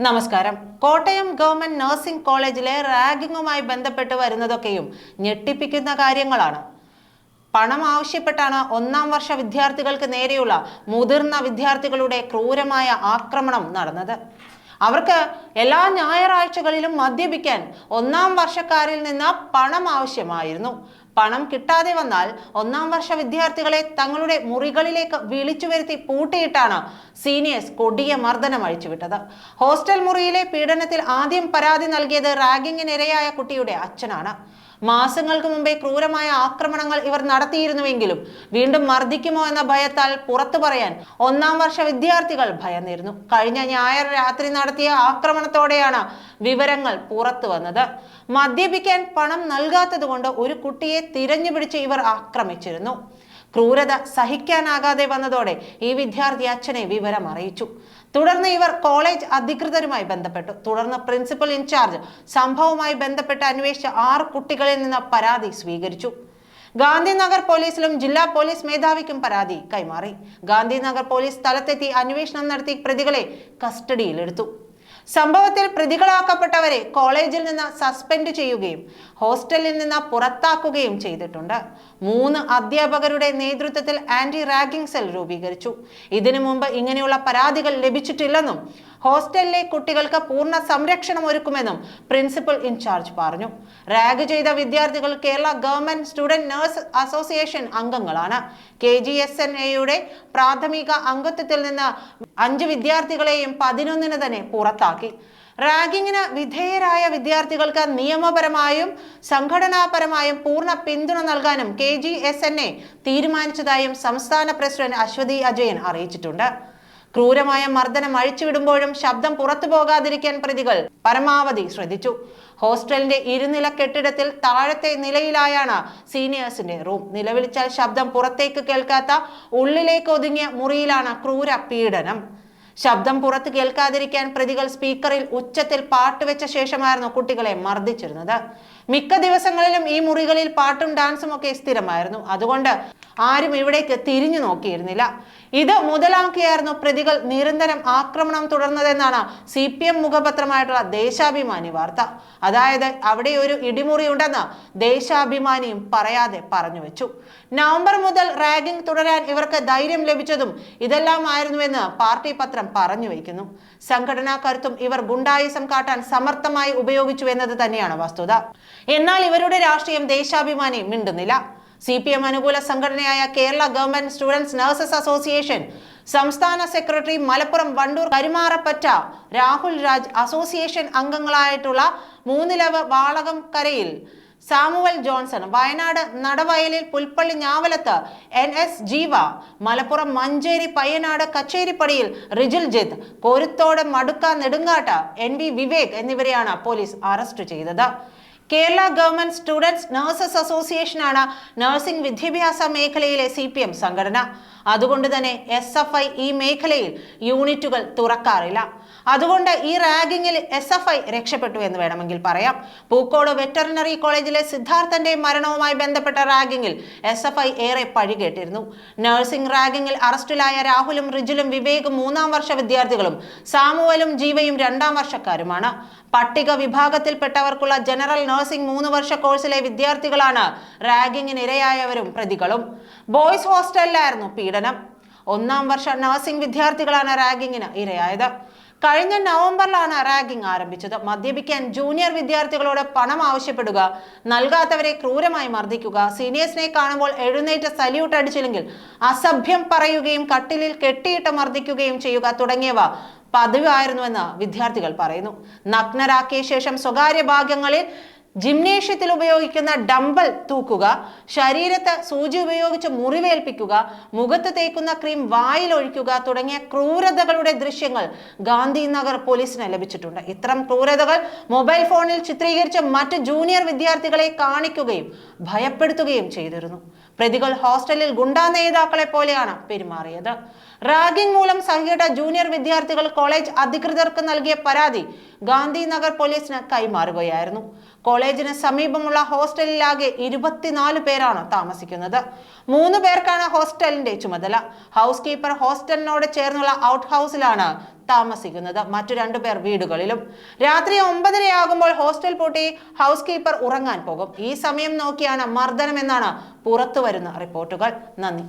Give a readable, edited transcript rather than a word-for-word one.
നമസ്കാരം. Kottayam government nursing കോളേജിലെ റാഗിങ്ങുമായി ബന്ധപ്പെട്ട് വരുന്നതൊക്കെയും ഞെട്ടിപ്പിക്കുന്ന കാര്യങ്ങളാണ്. പണം ആവശ്യപ്പെട്ടാണ് ഒന്നാം വർഷ വിദ്യാർത്ഥികൾക്ക് നേരെയുള്ള മുതിർന്ന വിദ്യാർത്ഥികളുടെ ക്രൂരമായ ആക്രമണം നടന്നത്. അവർക്ക് എല്ലാ ഞായറാഴ്ചകളിലും മദ്യപിക്കാൻ ഒന്നാം വർഷക്കാരിൽ നിന്ന് പണം ആവശ്യമായിരുന്നു. പണം കിട്ടാതെ വന്നാൽ ഒന്നാം വർഷ വിദ്യാർത്ഥികളെ തങ്ങളുടെ മുറികളിലേക്ക് വിളിച്ചു വരുത്തി പൂട്ടിയിട്ടാണ് സീനിയേഴ്സ് കൊടിയ മർദ്ദനം അഴിച്ചുവിട്ടത്. ഹോസ്റ്റൽ മുറിയിലെ പീഡനത്തിൽ ആദ്യം പരാതി നൽകിയത് റാഗിങ്ങിനിരയായ കുട്ടിയുടെ അച്ഛനാണ്. മാസങ്ങൾക്ക് മുമ്പേ ക്രൂരമായ ആക്രമണങ്ങൾ ഇവർ നടത്തിയിരുന്നുവെങ്കിലും വീണ്ടും മർദ്ദിക്കുമോ എന്ന ഭയത്താൽ പുറത്തു പറയാൻ ഒന്നാം വർഷ വിദ്യാർത്ഥികൾ ഭയന്നിരുന്നു. കഴിഞ്ഞ ഞായർ രാത്രി നടത്തിയ ആക്രമണത്തോടെയാണ് വിവരങ്ങൾ പുറത്തു വന്നത്. മദ്യപിക്കാൻ പണം നൽകാത്തത് കൊണ്ട് ഒരു കുട്ടിയെ തിരഞ്ഞുപിടിച്ച് ഇവർ ആക്രമിച്ചിരുന്നു. ക്രൂരത സഹിക്കാനാകാതെ വന്നതോടെ ഈ വിദ്യാർത്ഥി അച്ഛനെ വിവരം അറിയിച്ചു. തുടർന്ന് ഇവർ കോളേജ് അധികൃതരുമായി ബന്ധപ്പെട്ടു. തുടർന്ന് പ്രിൻസിപ്പൽ ഇൻചാർജ് സംഭവവുമായി ബന്ധപ്പെട്ട് അന്വേഷിച്ച 6 കുട്ടികളിൽ നിന്ന് പരാതി സ്വീകരിച്ചു. ഗാന്ധിനഗർ പോലീസിലും ജില്ലാ പോലീസ് മേധാവിക്കും പരാതി കൈമാറി. ഗാന്ധിനഗർ പോലീസ് സ്ഥലത്തെത്തി അന്വേഷണം നടത്തി പ്രതികളെ കസ്റ്റഡിയിലെടുത്തു. സംഭവത്തിൽ പ്രതികളാക്കപ്പെട്ടവരെ കോളേജിൽ നിന്ന് സസ്പെൻഡ് ചെയ്യുകയും ഹോസ്റ്റലിൽ നിന്ന് പുറത്താക്കുകയും ചെയ്തിട്ടുണ്ട്. 3 അധ്യാപകരുടെ നേതൃത്വത്തിൽ ആന്റി റാഗിംഗ് സെൽ രൂപീകരിച്ചു. ഇതിനു മുമ്പ് ഇങ്ങനെയുള്ള പരാതികൾ ലഭിച്ചിട്ടില്ലെന്നും ഹോസ്റ്റലിലെ കുട്ടികൾക്ക് പൂർണ്ണ സംരക്ഷണം ഒരുക്കുമെന്നും പ്രിൻസിപ്പൽ ഇൻചാർജ് പറഞ്ഞു. റാഗ് ചെയ്ത വിദ്യാർത്ഥികൾ Kerala government student nurse association അംഗങ്ങളാണ്. KGSNA-യുടെ പ്രാഥമിക അംഗത്വത്തിൽ നിന്ന് 5 വിദ്യാർത്ഥികളെയും 11 തന്നെ പുറത്താക്കി. റാഗിങ്ങിന് വിധേയരായ വിദ്യാർത്ഥികൾക്ക് നിയമപരമായും സംഘടനാപരമായും പൂർണ്ണ പിന്തുണ നൽകാനും KGSNA തീരുമാനിച്ചതായും സംസ്ഥാന പ്രസിഡന്റ് അശ്വതി അജയൻ അറിയിച്ചിട്ടുണ്ട്. ക്രൂരമായ മർദ്ദനം അഴിച്ചുവിടുമ്പോഴും ശബ്ദം പുറത്തു പോകാതിരിക്കാൻ പ്രതികൾ പരമാവധി ശ്രദ്ധിച്ചു. ഹോസ്റ്റലിന്റെ 2 നില കെട്ടിടത്തിൽ താഴത്തെ നിലയിലായാണ് സീനിയേഴ്സിന്റെ റൂം. നിലവിളിച്ചാൽ ശബ്ദം പുറത്തേക്ക് കേൾക്കാത്ത ഉള്ളിലേക്ക് ഒതുങ്ങിയ മുറിയിലാണ് ക്രൂര പീഡനം. ശബ്ദം പുറത്ത് കേൾക്കാതിരിക്കാൻ പ്രതികൾ സ്പീക്കറിൽ ഉച്ചത്തിൽ പാട്ട് വെച്ച ശേഷമായിരുന്നു കുട്ടികളെ മർദ്ദിച്ചിരുന്നത്. മിക്ക ദിവസങ്ങളിലും ഈ മുറികളിൽ പാട്ടും ഡാൻസും ഒക്കെ സ്ഥിരമായിരുന്നു. അതുകൊണ്ട് ആരും ഇവിടേക്ക് തിരിഞ്ഞു നോക്കിയിരുന്നില്ല. ഇത് മുതലാക്കിയായിരുന്നു പ്രതികൾ നിരന്തരം ആക്രമണം തുടർന്നതെന്നാണ് CPM മുഖപത്രമായിട്ടുള്ള ദേശാഭിമാനി വാർത്ത. അതായത് അവിടെ ഒരു ഇടിമുറി ഉണ്ടെന്ന് ദേശാഭിമാനിയും പറയാതെ പറഞ്ഞു വെച്ചു. നവംബർ മുതൽ റാഗിംഗ് തുടരാൻ ഇവർക്ക് ധൈര്യം ലഭിച്ചതും ഇതെല്ലാം ആയിരുന്നുവെന്ന് പാർട്ടി പത്രം പറഞ്ഞു വയ്ക്കുന്നു. സംഘടനാ കരുത്തും ഇവർ ഗുണ്ടായിസം കാട്ടാൻ സമർത്ഥമായി ഉപയോഗിച്ചു എന്നത് തന്നെയാണ് വസ്തുത. എന്നാൽ ഇവരുടെ രാഷ്ട്രീയം ദേശാഭിമാനി മിണ്ടുന്നില്ല. CPM അനുകൂല സംഘടനയായ Kerala government students nurses association സംസ്ഥാന സെക്രട്ടറി മലപ്പുറം വണ്ടൂർ കരുമാറപ്പറ്റ രാഹുൽ രാജ്, അസോസിയേഷൻ അംഗങ്ങളായിട്ടുള്ള മൂന്നിലവ് വാളകംകരയിൽ സാമുവൽ ജോൺസൺ, വയനാട് നടവയലിൽ പുൽപ്പള്ളി ഞാവലത്ത് NS ജീവ, മലപ്പുറം മഞ്ചേരി പയ്യനാട് കച്ചേരിപ്പടിയിൽ റിജിൽ ജിത്ത്, കോരുത്തോട് മടുക്ക നെടുങ്ങാട്ട് NB വിവേക് എന്നിവരെയാണ് പോലീസ് അറസ്റ്റ് ചെയ്തത്. കേരള ഗവൺമെന്റ് സ്റ്റുഡൻസ് നഴ്സസ് അസോസിയേഷനാണ് നഴ്സിംഗ് വിദ്യാഭ്യാസ മേഖലയിലെ CPM സംഘടന. അതുകൊണ്ട് തന്നെ SFI ഈ മേഖലയിൽ യൂണിറ്റുകൾ തുറക്കാറില്ല. അതുകൊണ്ട് ഈ റാഗിങ്ങിൽ SFI രക്ഷപ്പെട്ടു എന്ന് വേണമെങ്കിൽ പറയാം. പൂക്കോട് വെറ്ററിനറി കോളേജിലെ സിദ്ധാർത്ഥന്റെ മരണവുമായി ബന്ധപ്പെട്ട റാഗിങ്ങിൽ SFI ഏറെ പഴികേട്ടിരുന്നു. നഴ്സിംഗ് റാഗിങ്ങിൽ അറസ്റ്റിലായ രാഹുലും റിജിലും വിവേകും 3ാം വർഷ വിദ്യാർത്ഥികളും സാമുവലും ജീവയും 2ാം വർഷക്കാരുമാണ്. പട്ടിക വിഭാഗത്തിൽപ്പെട്ടവർക്കുള്ള ജനറൽ നഴ്സിംഗ് 3 വർഷ കോഴ്സിലെ വിദ്യാർത്ഥികളാണ് റാഗിങ്ങിന് ഇരയായവരും പ്രതികളും. ബോയ്സ് ഹോസ്റ്റലിലായിരുന്നു പീഡനം. 1ാം വർഷ നഴ്സിംഗ് വിദ്യാർത്ഥികളാണ് റാഗിങ്ങിന് ഇരയായത്. കഴിഞ്ഞ നവംബറിലാണ് റാഗിംഗ് ആരംഭിച്ചത്. മദ്യപിക്കാൻ ജൂനിയർ വിദ്യാർത്ഥികളോട് പണം ആവശ്യപ്പെടുക, നൽകാത്തവരെ ക്രൂരമായി മർദ്ദിക്കുക, സീനിയേഴ്സിനെ കാണുമ്പോൾ എഴുന്നേറ്റ് സല്യൂട്ട് അടിച്ചില്ലെങ്കിൽ അസഭ്യം പറയുകയും കട്ടിലിൽ കെട്ടിയിട്ട് മർദ്ദിക്കുകയും ചെയ്യുക തുടങ്ങിയവ പതിവായിരുന്നുവെന്ന് വിദ്യാർത്ഥികൾ പറയുന്നു. നഗ്നരാക്കിയ ശേഷം സ്വകാര്യ ഭാഗങ്ങളിൽ ജിംനേഷ്യത്തിൽ ഉപയോഗിക്കുന്ന ഡംബൽ തൂക്കുക, ശരീരത്ത് സൂചി ഉപയോഗിച്ച് മുറിവേൽപ്പിക്കുക, മുഖത്ത് തേക്കുന്ന ക്രീം വായിൽ ഒഴിക്കുക തുടങ്ങിയ ക്രൂരതകളുടെ ദൃശ്യങ്ങൾ ഗാന്ധിനഗർ പോലീസിന് ലഭിച്ചിട്ടുണ്ട്. ഇത്തരം ക്രൂരതകൾ മൊബൈൽ ഫോണിൽ ചിത്രീകരിച്ച് മറ്റ് ജൂനിയർ വിദ്യാർത്ഥികളെ കാണിക്കുകയും ഭയപ്പെടുത്തുകയും ചെയ്തിരുന്നു. പ്രതികൾ ഹോസ്റ്റലിൽ ഗുണ്ടാ നേതാക്കളെ പോലെയാണ് പെരുമാറിയത്. റാഗിംഗ് മൂലം സഹിയുടെ ജൂനിയർ വിദ്യാർത്ഥികൾ കോളേജ് അധികൃതർക്ക് നൽകിയ പരാതി ഗാന്ധിനഗർ പോലീസിന് കൈമാറുകയായിരുന്നു. കോളേജിന് സമീപമുള്ള ഹോസ്റ്റലിലാകെ 24 പേരാണ് താമസിക്കുന്നത്. 3 പേർക്കാണ് ഹോസ്റ്റലിന്റെ ചുമതല. ഹൗസ് കീപ്പർ ഹോസ്റ്റലിനോട് ചേർന്നുള്ള ഔട്ട് ഹൗസിലാണ് താമസിക്കുന്നത്. മറ്റു 2 പേർ വീടുകളിലും. രാത്രി 9:30 ഹോസ്റ്റൽ പൂട്ടി ഹൗസ് കീപ്പർ ഉറങ്ങാൻ പോകും. ഈ സമയം നോക്കിയാണ് മർദ്ദനമെന്നാണ് പുറത്തുവരുന്ന റിപ്പോർട്ടുകൾ. നന്ദി.